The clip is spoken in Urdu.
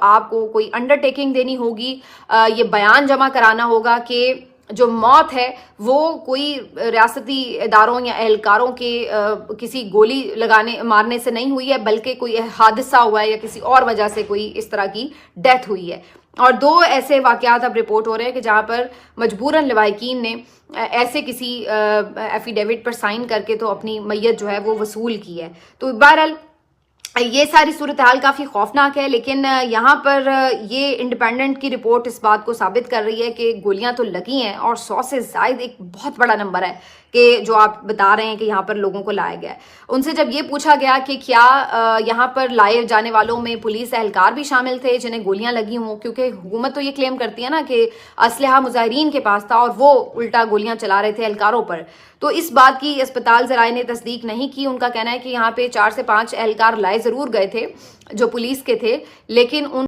آپ کو کوئی انڈرٹیکنگ دینی ہوگی، یہ بیان جمع کرانا ہوگا کہ جو موت ہے وہ کوئی ریاستی اداروں یا اہلکاروں کے کسی گولی مارنے سے نہیں ہوئی ہے، بلکہ کوئی حادثہ ہوا ہے یا کسی اور وجہ سے کوئی اس طرح کی ڈیتھ ہوئی ہے۔ اور 2 ایسے واقعات اب رپورٹ ہو رہے ہیں کہ جہاں پر مجبوراً لواحقین نے ایسے کسی ایفیڈیوٹ پر سائن کر کے تو اپنی میت جو ہے وہ وصول کی ہے۔ تو بہرحال یہ ساری صورتحال کافی خوفناک ہے، لیکن یہاں پر یہ انڈیپینڈنٹ کی رپورٹ اس بات کو ثابت کر رہی ہے کہ گولیاں تو لگی ہیں، اور 100 سے زائد ایک بہت بڑا نمبر ہے کہ جو آپ بتا رہے ہیں کہ یہاں پر لوگوں کو لایا گیا ہے۔ ان سے جب یہ پوچھا گیا کہ کیا یہاں پر لائے جانے والوں میں پولیس اہلکار بھی شامل تھے جنہیں گولیاں لگی ہوں، کیونکہ حکومت تو یہ کلیم کرتی ہے نا کہ اسلحہ مظاہرین کے پاس تھا اور وہ الٹا گولیاں چلا رہے تھے اہلکاروں پر، تو اس بات کی اسپتال ذرائع نے تصدیق نہیں کی۔ ان کا کہنا ہے کہ یہاں پہ 4 سے 5 اہلکار لائے ضرور گئے تھے جو پولیس کے تھے، لیکن ان